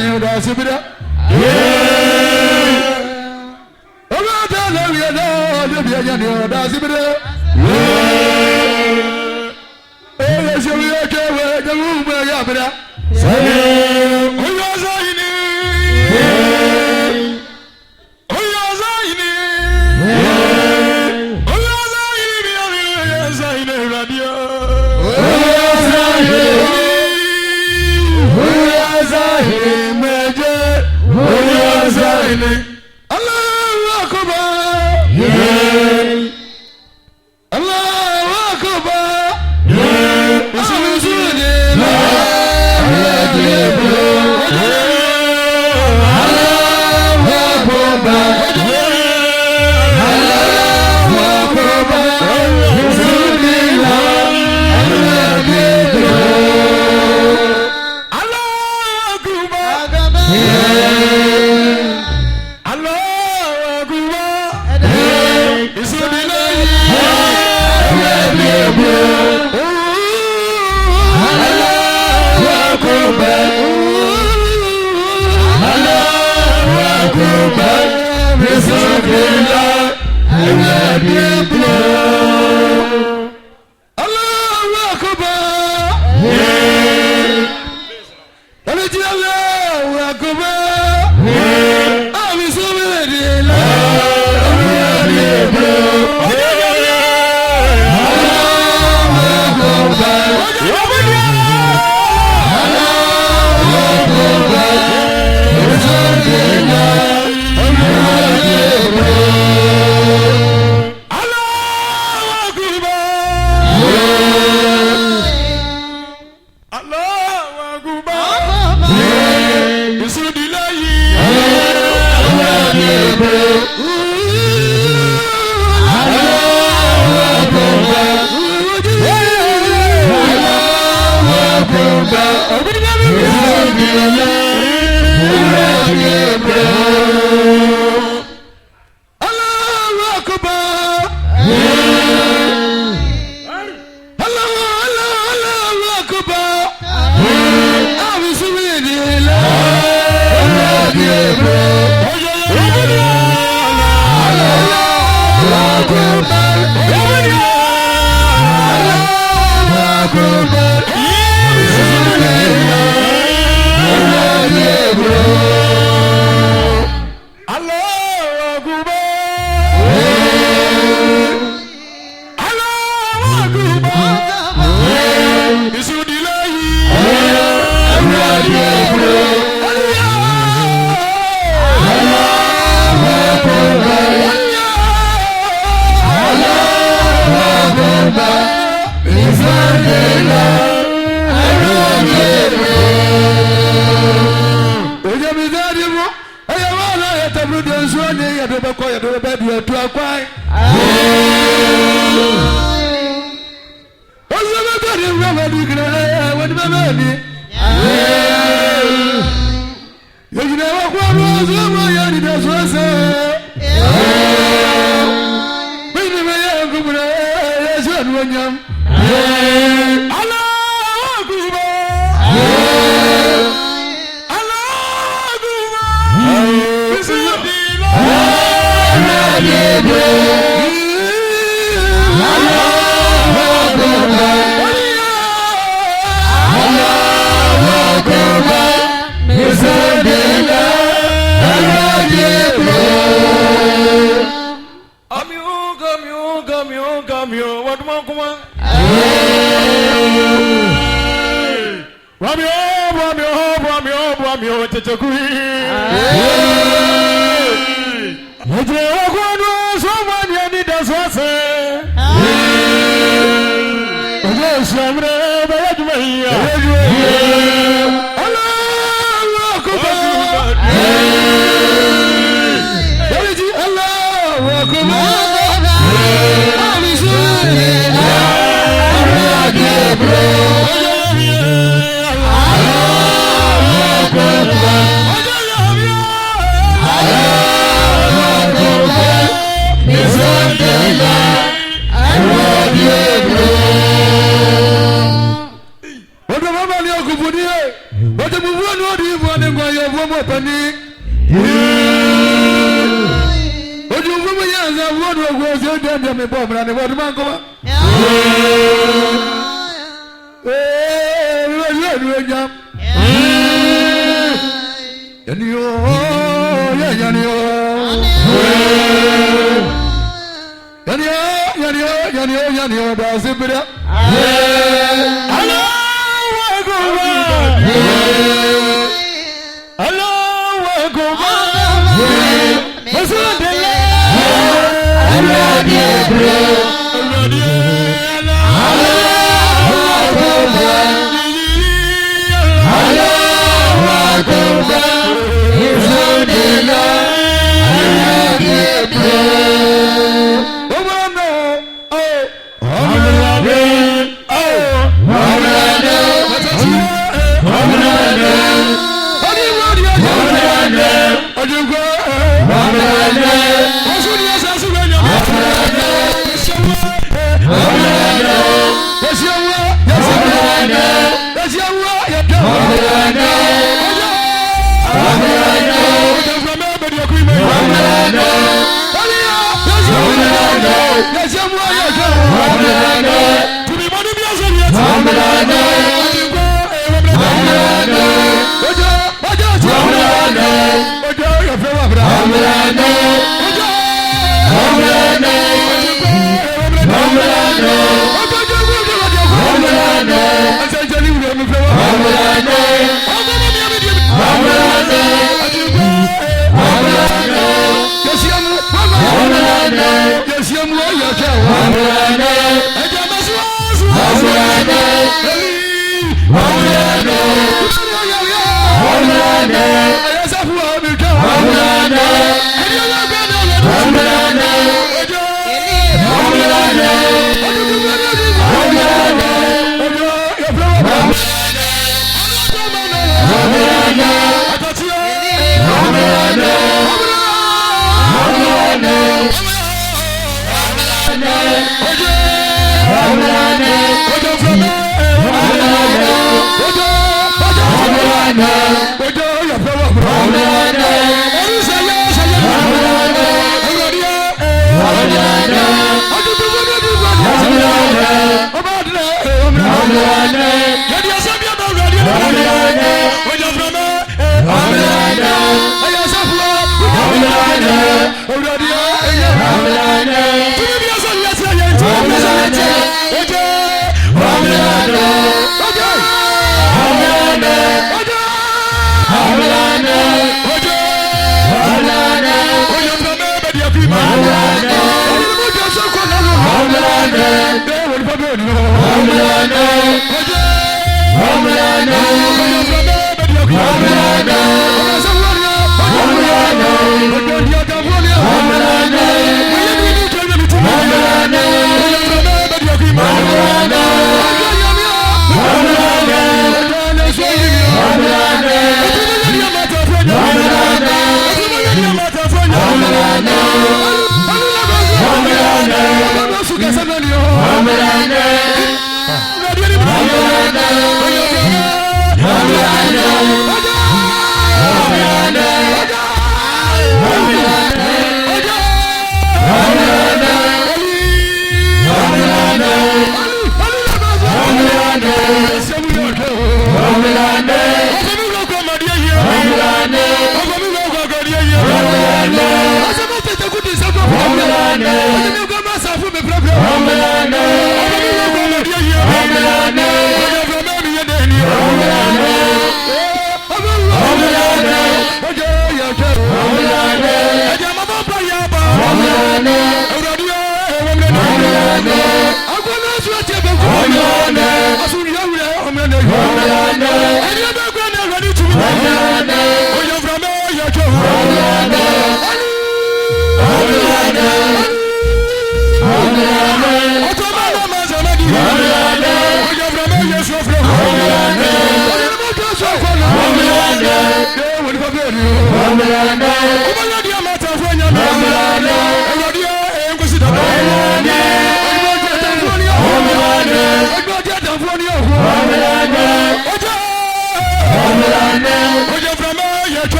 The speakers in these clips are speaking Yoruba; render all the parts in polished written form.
ne da sibira Allah ta la ya da ya ne da sibira so ya ke we da mu me ya bira Allah zaini Allah zaini Allah zaini ya zaini radio Allahu Akbar Allahu Akbar more penny. Would you remember yes, I would go so damn me bomb and what man go? Yanio, that's it. Hello,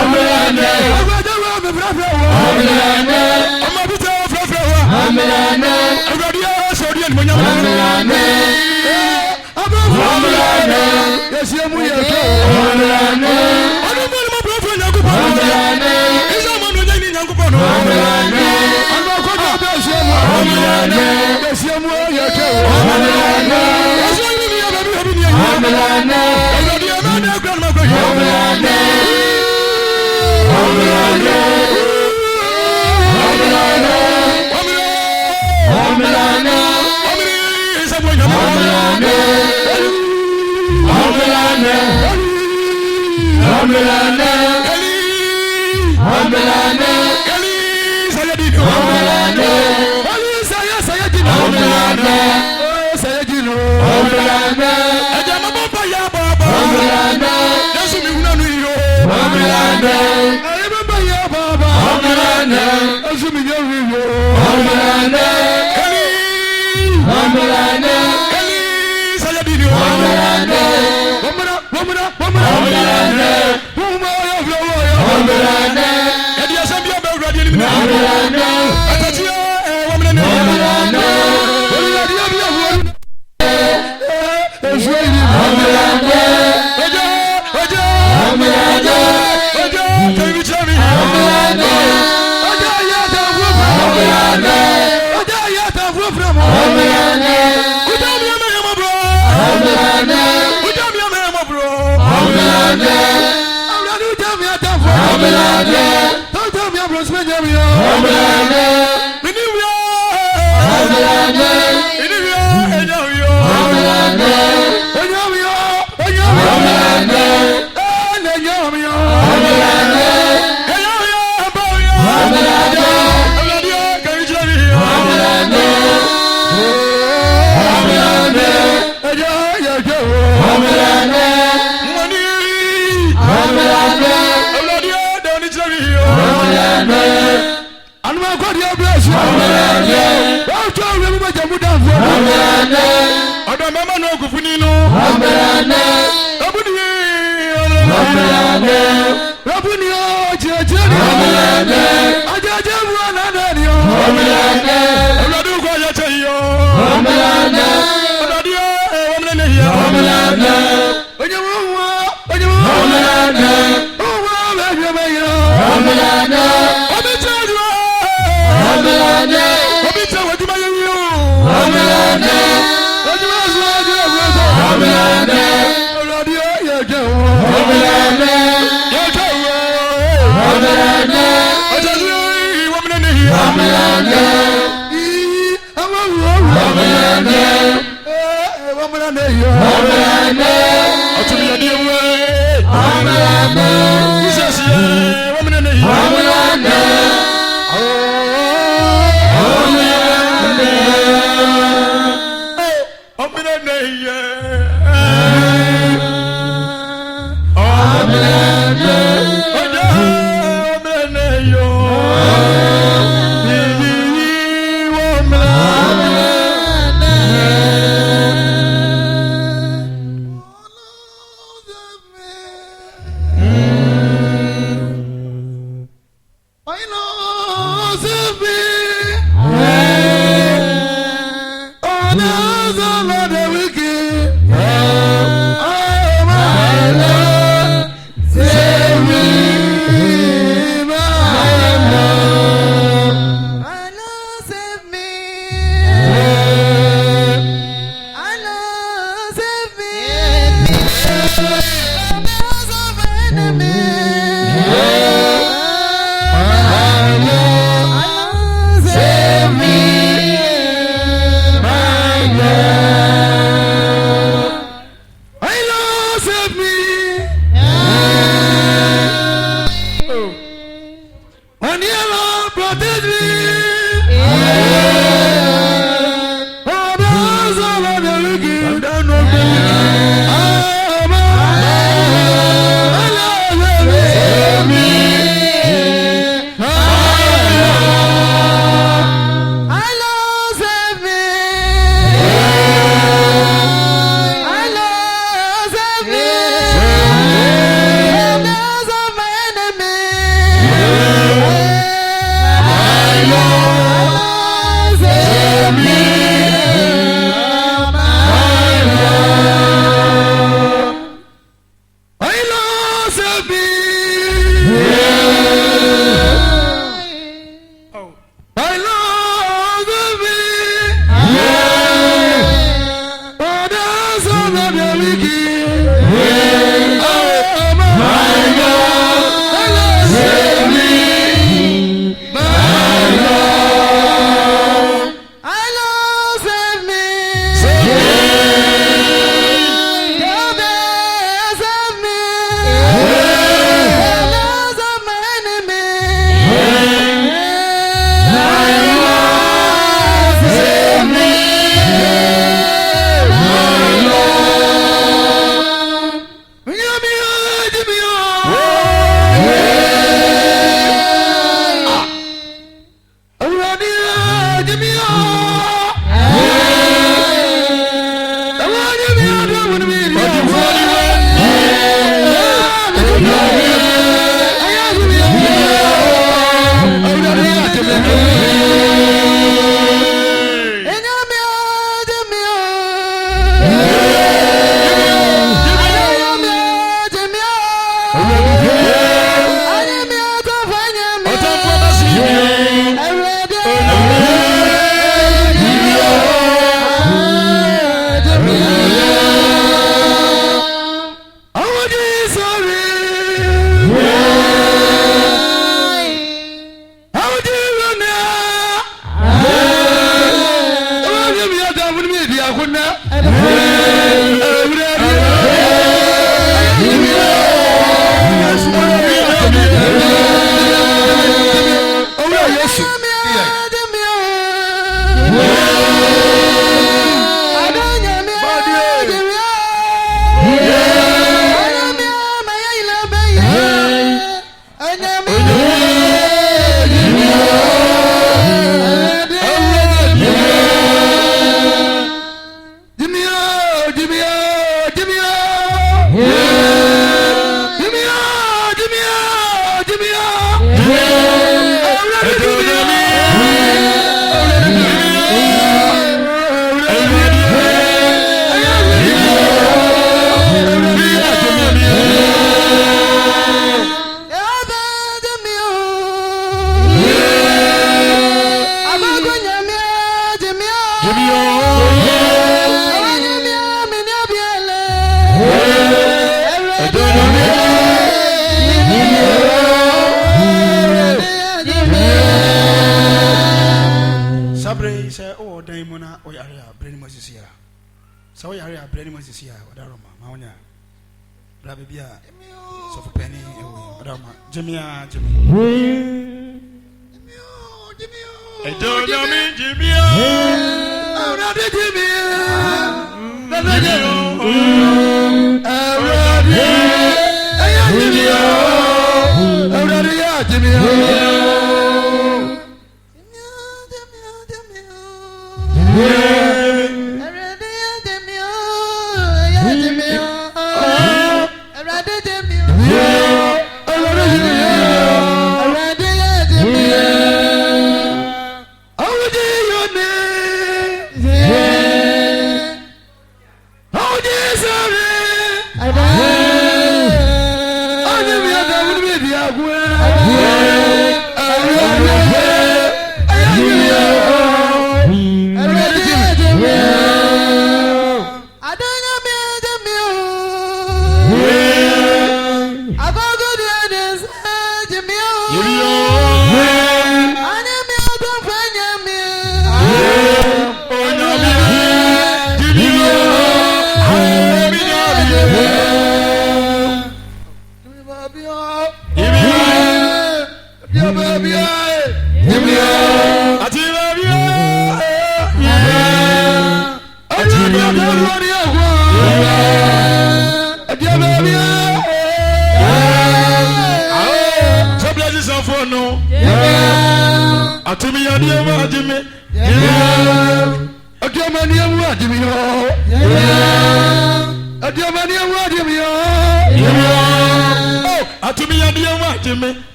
Amen. Ama bita fra amelane. Agadia sodian munya amelane. Amelane. Yesiamu yeke amelane. Anu mo profo nyaku pa amelane. Isa mo no nyani nyaku pa no amelane. Anu ko do be yesiamu amelane. Yesiamu yeke amelane. Yesiamu mi ya baby habi ni amelane. Agadia ma na grandma ko amelane. Amelane. Amelane. Amelane. Amelane. Amelane. Amelane. Amelane. Saya di amelane. Saya di amelane. Saya di amelane. Aja mababa ya baba. Amelane. Yesu mi hunanu yo. Amelane. Aja mababa ya baba. Amelane. Yesu mi hunanu yo. Amelane. Amelane. Saya di amelane. Wamana. Amelane. Amelane. Edi asambia be uradi ni amelane. Atatia wamana amelane. Uradi abia wamana. Ezweni amelane. Oja amelane. Oja tawichami amelane. Oja ya tawu amelane. Oja ya tawu amelane. Oja mi ama bro amelane. Oja mi ama bro amelane. Amelane. Tata mi abro spenja mi amelane. Minivya amelane. Minivya enyawiyo amelane. Enyawiyo amelane. Enyawiyo amelane. Enyawiyo abawiyo amelane. Amelane kaijari amelane. Amelane. Enyawiyo amelane. Amelane. Anuma kwa dia bless you. Amelane. Wacho we mu bajamu danfo. Amelane. Odo mama no kufuni no. Amelane. Abuni. Amelane. Abuni o jeje ni. Amelane. Ajeje mu anana ni o. Amelane. Oladu ko ya che yo. Amelane. Oladu o wamne ni yo. Amelane. Onyewu. Amelane. Owa be yo. Amelane. Amelane. Obita wajuma yenyu. Amelane. Wajuma zwaje wajuma. Amelane. Oladio yejewo. Amelane. Yejewo. Amelane. Ojazu wamne ni. Amelane. Amelane. Wamne yo. Amelane. Otubi adiwe. Amelane. Isasiye wamne ni. Amelane. say, oh, Daimona, or Yaria, Brain Moses here. So Yaria, Brain Moses here, or Daroma, Mauna, Bravia, so for Penny, Rama, Jimmy.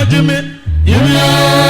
Atumi